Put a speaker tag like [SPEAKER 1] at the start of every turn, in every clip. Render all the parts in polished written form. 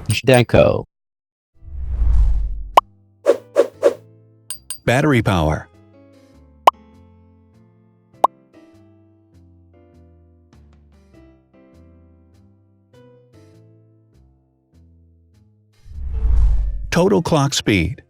[SPEAKER 1] Zhdanko.
[SPEAKER 2] Battery power. Total clock speed.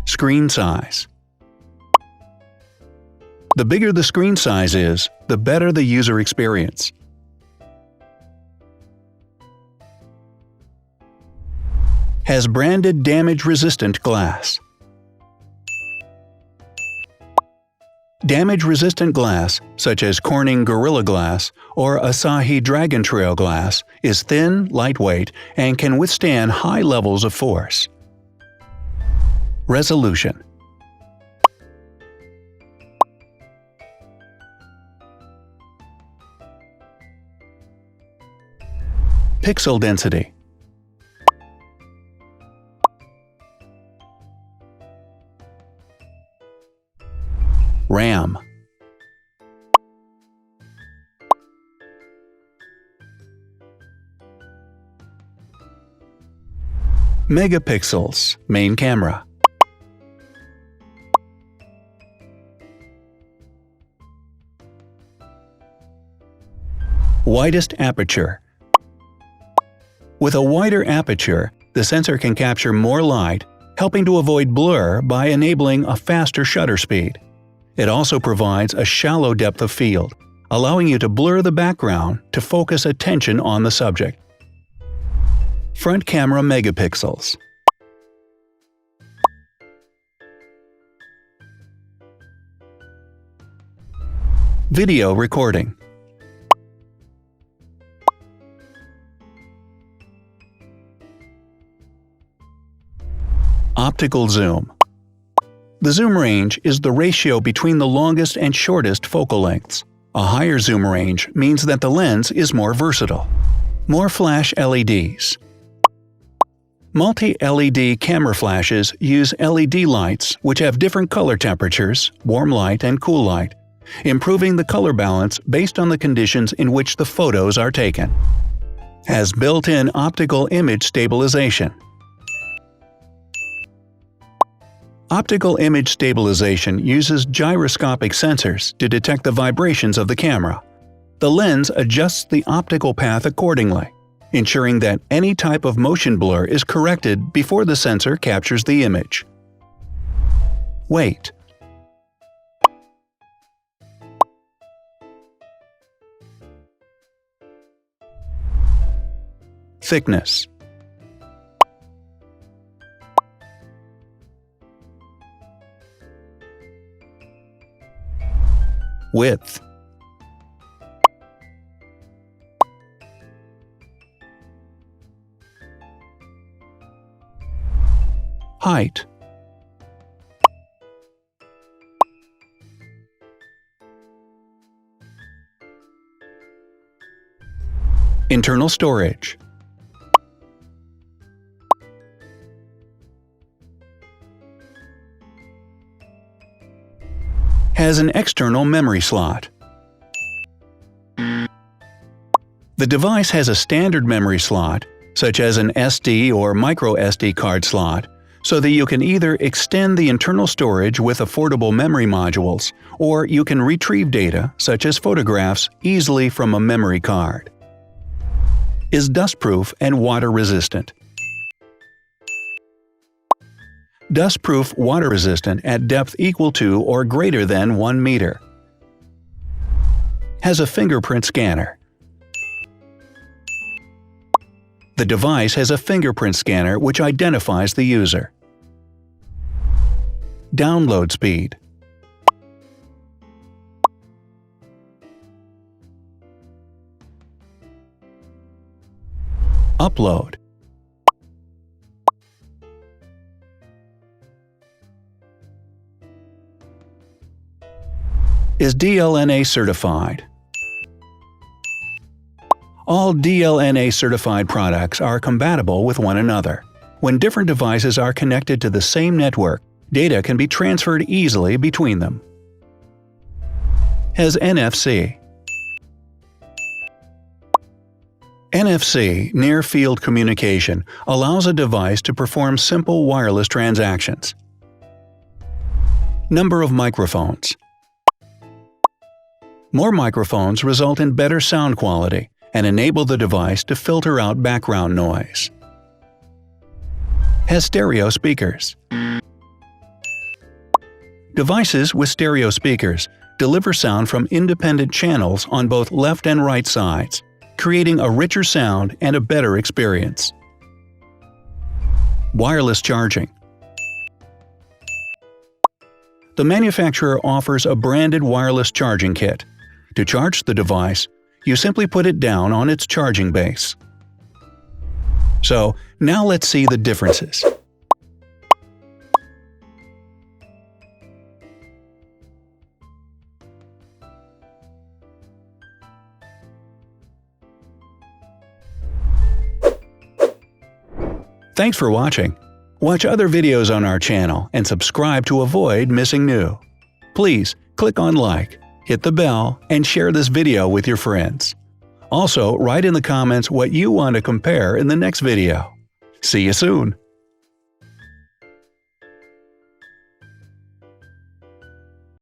[SPEAKER 2] Screen size. The bigger the screen size is, the better the user experience. Has branded damage-resistant glass. Damage-resistant glass, such as Corning Gorilla Glass or Asahi Dragon Trail glass, is thin, lightweight, and can withstand high levels of force. Resolution. Pixel density. RAM. Megapixels, main camera. Widest aperture. With a wider aperture, the sensor can capture more light, helping to avoid blur by enabling a faster shutter speed. It also provides a shallow depth of field, allowing you to blur the background to focus attention on the subject. Front camera megapixels. Video recording. Optical zoom. The zoom range is the ratio between the longest and shortest focal lengths. A higher zoom range means that the lens is more versatile. More flash LEDs. Multi-LED camera flashes use LED lights which have different color temperatures, warm light and cool light, improving the color balance based on the conditions in which the photos are taken. Has built-in optical image stabilization. Optical image stabilization uses gyroscopic sensors to detect the vibrations of the camera. The lens adjusts the optical path accordingly, ensuring that any type of motion blur is corrected before the sensor captures the image. Weight. Thickness. Width. Height. Internal storage. Has an external memory slot. The device has a standard memory slot, such as an SD or micro SD card slot, so that you can either extend the internal storage with affordable memory modules, or you can retrieve data, such as photographs, easily from a memory card. Is dustproof and water-resistant. Dustproof water-resistant at depth equal to or greater than 1 meter. Has a fingerprint scanner. The device has a fingerprint scanner which identifies the user. Download speed. Upload. Is DLNA certified. All DLNA certified products are compatible with one another. When different devices are connected to the same network, data can be transferred easily between them. Has NFC. NFC, near-field communication, allows a device to perform simple wireless transactions. Number of microphones. More microphones result in better sound quality and enable the device to filter out background noise. Has stereo speakers. Devices with stereo speakers deliver sound from independent channels on both left and right sides, creating a richer sound and a better experience. Wireless charging. The manufacturer offers a branded wireless charging kit. To charge the device, you simply put it down on its charging base. So, now let's see the differences. Thanks for watching. Watch other videos on our channel and subscribe to avoid missing new. Please click on like, hit the bell, and share this video with your friends. Also, write in the comments what you want to compare in the next video. See you soon!